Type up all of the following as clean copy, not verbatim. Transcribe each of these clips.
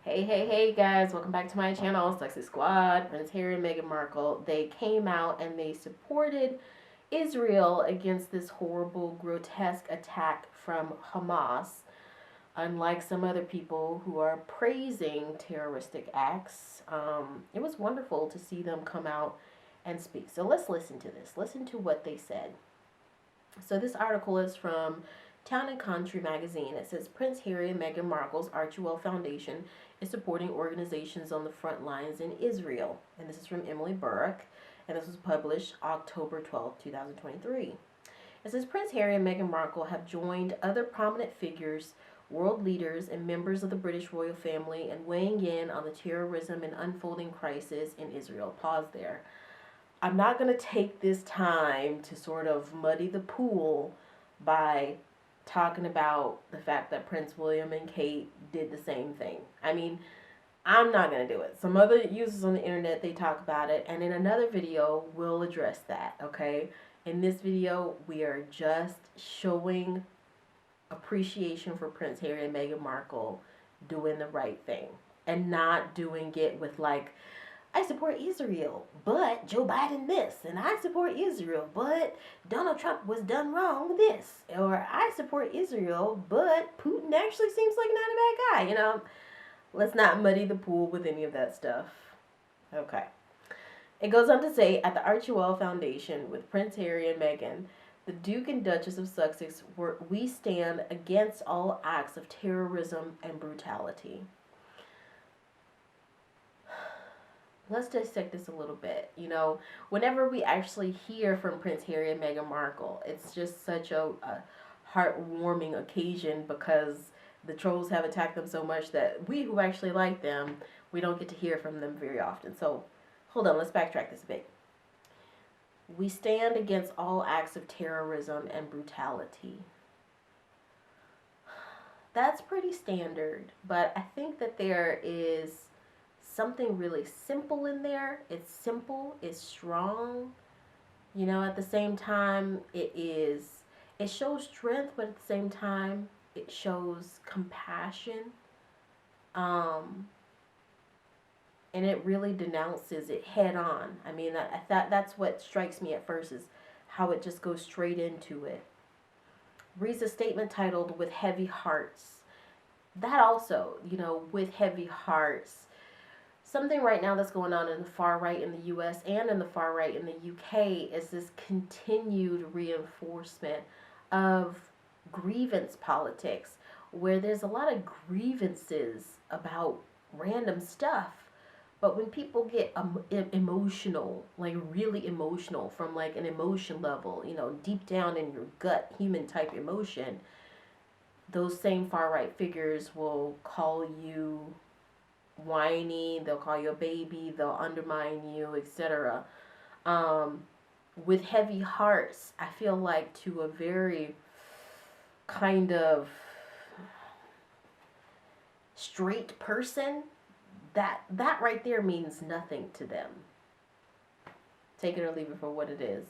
Hey guys, welcome back to my channel, Sexy Squad. Prince Harry and Meghan Markle, they came out and they supported Israel against this horrible, grotesque attack from Hamas. Unlike some other people who are praising terroristic acts, it was wonderful to see them come out and speak. So let's listen to this. Listen to what they said. So this article is from Town and Country magazine. It says Prince Harry and Meghan Markle's Archewell Foundation is supporting organizations on the front lines in Israel. And this is from Emily Burke, and this was published October 12, 2023. It says Prince Harry and Meghan Markle have joined other prominent figures, world leaders, and members of the British royal family in weighing in on the terrorism and unfolding crisis in Israel. Pause there. I'm not going to take this time to sort of muddy the pool by talking about the fact that Prince William and Kate did the same thing. I mean, I'm not going to do it. Some other users on the internet, they talk about it, and in another video, we'll address that, okay? In this video, we are just showing appreciation for Prince Harry and Meghan Markle doing the right thing and not doing it with like, I support Israel, but Joe Biden this, and I support Israel, but Donald Trump was done wrong with this, or I support Israel, but Putin actually seems like not a bad guy, Let's not muddy the pool with any of that stuff. Okay. It goes on to say, at the Archewell Foundation with Prince Harry and Meghan, the Duke and Duchess of Sussex, we stand against all acts of terrorism and brutality. Let's dissect this a little bit. Whenever we actually hear from Prince Harry and Meghan Markle, it's just such a heartwarming occasion because the trolls have attacked them so much that we who actually like them, we don't get to hear from them very often. So, hold on, let's backtrack this a bit. We stand against all acts of terrorism and brutality. That's pretty standard, but I think that there is something really simple in there. It's simple, it's strong. At the same time, it shows strength, but at the same time, it shows compassion. And it really denounces it head on. I mean, that's what strikes me at first, is how it just goes straight into it. Reads a statement titled "With Heavy Hearts." That also, with heavy hearts. Something right now that's going on in the far right in the U.S. and in the far right in the U.K. is this continued reinforcement of grievance politics, where there's a lot of grievances about random stuff. But when people get emotional, like really emotional, from like an emotion level, deep down in your gut, human type emotion, those same far right figures will call you whiny, they'll call you a baby, they'll undermine you, etc. With heavy hearts, I feel like to a very kind of straight person, that right there means nothing to them. Take it or leave it for what it is.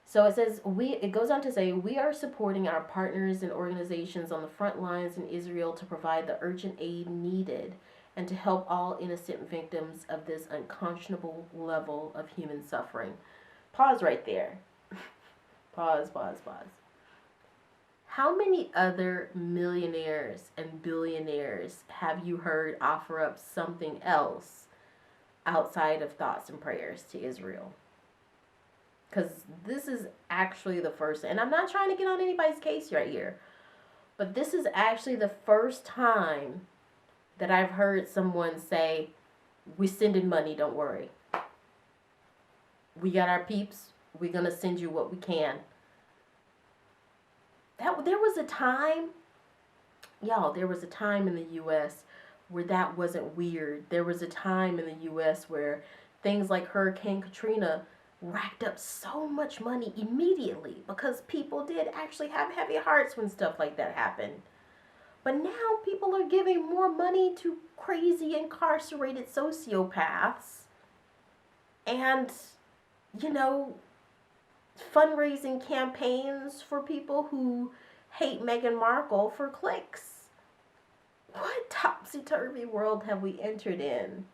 So it says, it goes on to say, we are supporting our partners and organizations on the front lines in Israel to provide the urgent aid needed and to help all innocent victims of this unconscionable level of human suffering. Pause right there. Pause. How many other millionaires and billionaires have you heard offer up something else outside of thoughts and prayers to Israel? Because this is actually the first, and I'm not trying to get on anybody's case right here, but this is actually the first time that I've heard someone say, "We sending money, don't worry. We got our peeps, we're going to send you what we can." There was a time, there was a time in the U.S. where that wasn't weird. There was a time in the U.S. where things like Hurricane Katrina racked up so much money immediately because people did actually have heavy hearts when stuff like that happened. But now people are giving more money to crazy incarcerated sociopaths and, fundraising campaigns for people who hate Meghan Markle for clicks. What topsy-turvy world have we entered in?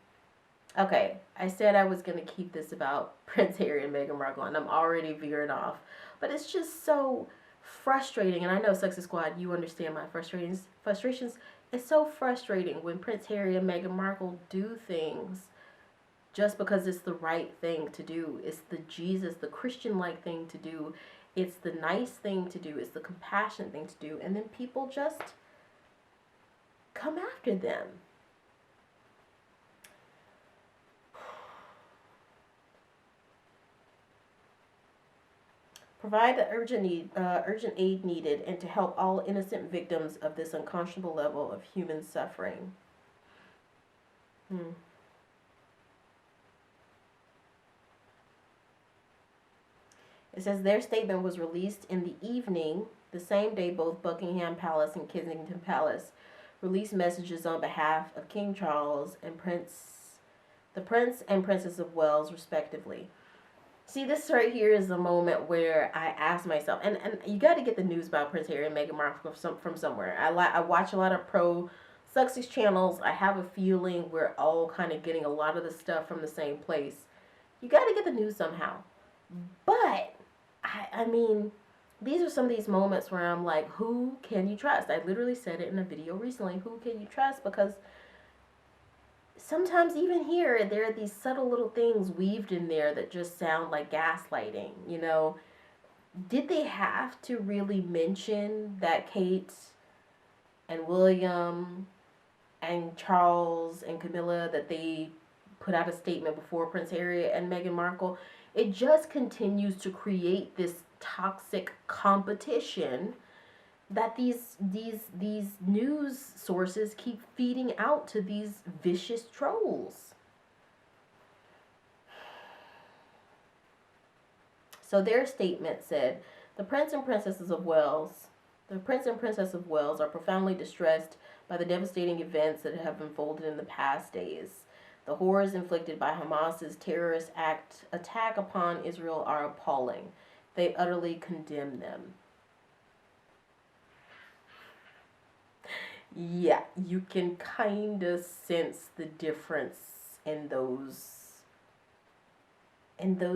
Okay, I said I was going to keep this about Prince Harry and Meghan Markle, and I'm already veering off. But it's just so frustrating, and I know, Sexy Squad, you understand my frustrations. It's so frustrating when Prince Harry and Meghan Markle do things just because it's the right thing to do. It's the Christian-like thing to do. It's the nice thing to do. It's the compassionate thing to do. And then people just come after them. Provide the urgent aid needed and to help all innocent victims of this unconscionable level of human suffering. It says their statement was released in the evening, the same day both Buckingham Palace and Kensington Palace released messages on behalf of King Charles and the Prince and Princess of Wales, respectively. See, this right here is a moment where I ask myself, and you got to get the news about Prince Harry and Meghan Markle from somewhere. I watch a lot of pro-success channels. I have a feeling we're all kind of getting a lot of the stuff from the same place. You got to get the news somehow. But, I mean, these are some of these moments where I'm like, who can you trust? I literally said it in a video recently. Who can you trust? Because sometimes even here, there are these subtle little things weaved in there that just sound like gaslighting, you know. Did they have to really mention that Kate and William and Charles and Camilla, that they put out a statement before Prince Harry and Meghan Markle? It just continues to create this toxic competition that these news sources keep feeding out to these vicious trolls. So their statement said, the Prince and Princess of Wales are profoundly distressed by the devastating events that have unfolded in the past days. The horrors inflicted by Hamas's terrorist attack upon Israel are appalling. They utterly condemn them. Yeah, you can kind of sense the difference in those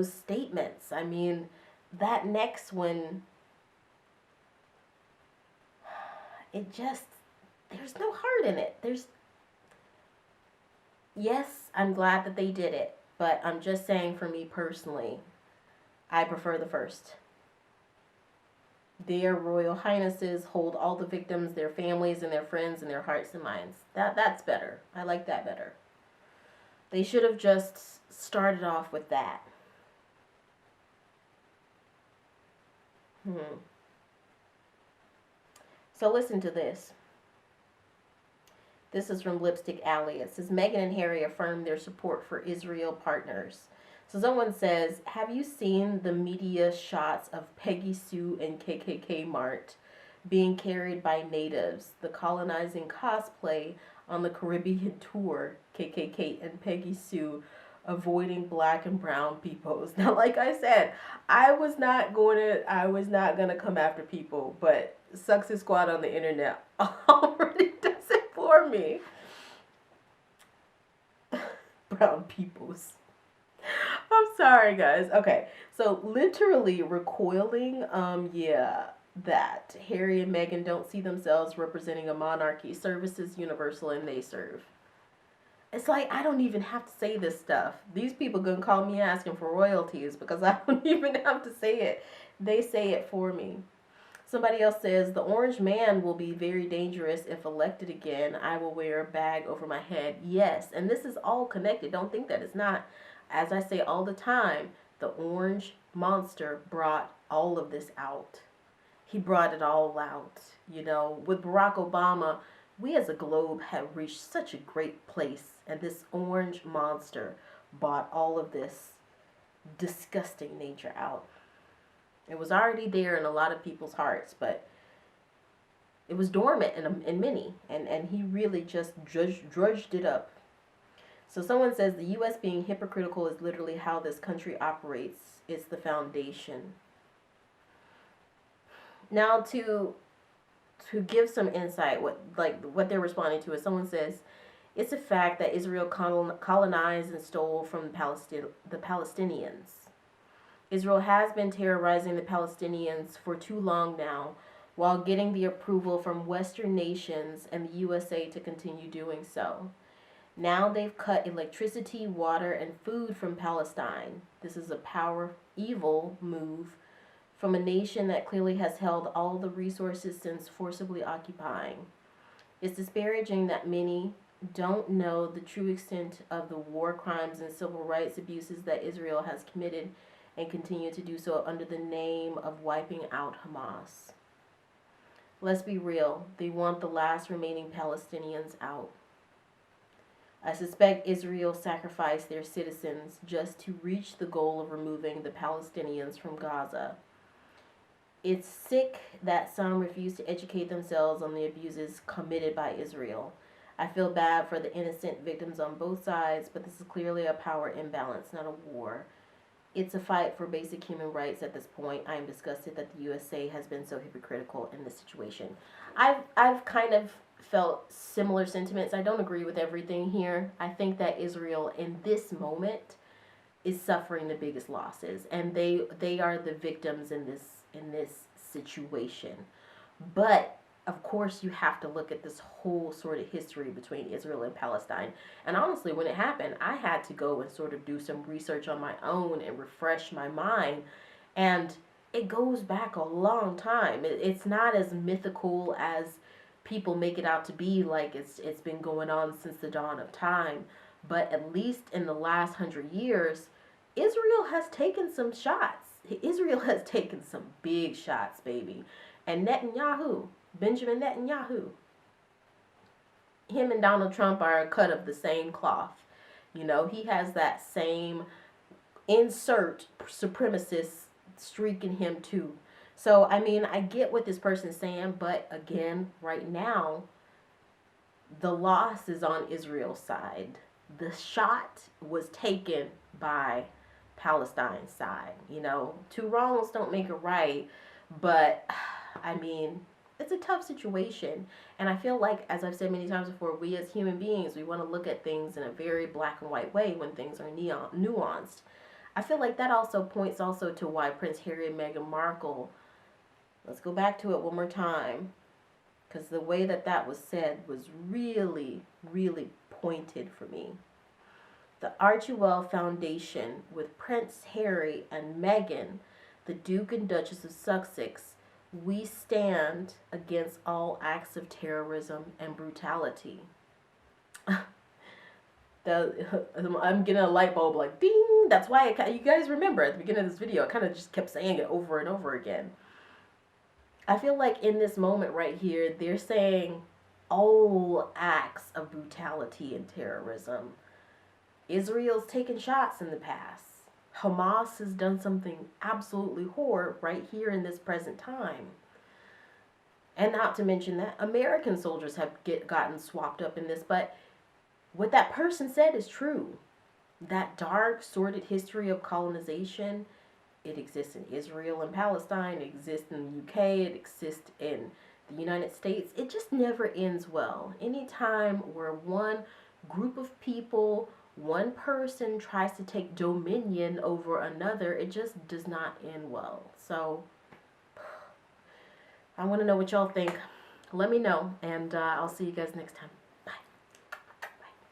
statements. I mean, that next one, there's no heart in it. Yes, I'm glad that they did it, but I'm just saying, for me personally, I prefer the first. Their royal highnesses hold all the victims, their families, and their friends in their hearts and minds. That's better. I like that better. They should have just started off with that. So listen to this. This is from Lipstick Alley. It says, Meghan and Harry affirm their support for Israel partners. So someone says, have you seen the media shots of Peggy Sue and KKK Mart being carried by natives, the colonizing cosplay on the Caribbean tour, KKK and Peggy Sue avoiding black and brown peoples? Now, like I said, I was not gonna come after people, but Success Squad on the internet already does it for me. Brown peoples. I'm sorry, guys. Okay, so literally recoiling, that Harry and Meghan don't see themselves representing a monarchy. Service is universal and they serve. It's like, I don't even have to say this stuff. These people gonna call me asking for royalties because I don't even have to say it. They say it for me. Somebody else says, the orange man will be very dangerous if elected again. I will wear a bag over my head. Yes, and this is all connected. Don't think that it's not. As I say all the time, the orange monster brought all of this out. He brought it all out. You know, with Barack Obama, we as a globe have reached such a great place, and this orange monster brought all of this disgusting nature out. It was already there in a lot of people's hearts, but it was dormant in many, and he really just drudged it up. So someone says the U.S. being hypocritical is literally how this country operates. It's the foundation. Now, to to give some insight, what they're responding to is someone says, it's a fact that Israel colonized and stole from the Palestinians. Israel has been terrorizing the Palestinians for too long now, while getting the approval from Western nations and the USA to continue doing so. Now they've cut electricity, water, and food from Palestine. This is a evil move from a nation that clearly has held all the resources since forcibly occupying. It's disparaging that many don't know the true extent of the war crimes and civil rights abuses that Israel has committed and continue to do so under the name of wiping out Hamas. Let's be real, they want the last remaining Palestinians out. I suspect Israel sacrificed their citizens just to reach the goal of removing the Palestinians from Gaza. It's sick that some refuse to educate themselves on the abuses committed by Israel. I feel bad for the innocent victims on both sides, but this is clearly a power imbalance, not a war. It's a fight for basic human rights at this point. I am disgusted that the USA has been so hypocritical in this situation. I've kind of felt similar sentiments. I don't agree with everything here. I think that Israel in this moment is suffering the biggest losses, and they are the victims in this situation. But of course, you have to look at this whole sort of history between Israel and Palestine. And honestly, when it happened, I had to go and sort of do some research on my own and refresh my mind. And it goes back a long time. It's not as mythical as people make it out to be, like it's been going on since the dawn of time. But at least in the last 100 years, Israel has taken some shots. Israel has taken some big shots, baby. And Netanyahu, Benjamin Netanyahu, him and Donald Trump are cut of the same cloth. You know, he has that same insert supremacist streak in him too. So, I mean, I get what this person's saying, but again, right now, the loss is on Israel's side. The shot was taken by Palestine's side. You know, two wrongs don't make it right, but I mean, it's a tough situation. And I feel like, as I've said many times before, we as human beings, we want to look at things in a very black and white way when things are nuanced. I feel like that also points also to why Prince Harry and Meghan Markle, let's go back to it one more time, because the way that was said was really, really pointed for me. The Archewell Foundation with Prince Harry and Meghan, the Duke and Duchess of Sussex, we stand against all acts of terrorism and brutality. I'm getting a light bulb like ding. That's why you guys remember at the beginning of this video, I kind of just kept saying it over and over again. I feel like in this moment right here, they're saying all acts of brutality and terrorism. Israel's taken shots in the past. Hamas has done something absolutely horrible right here in this present time. And not to mention that American soldiers have gotten swapped up in this. But what that person said is true. That dark, sordid history of colonization, it exists in Israel and Palestine, it exists in the UK, it exists in the United States. It just never ends well. Anytime where one group of people, one person tries to take dominion over another, it just does not end well. So I want to know what y'all think. Let me know, and I'll see you guys next time.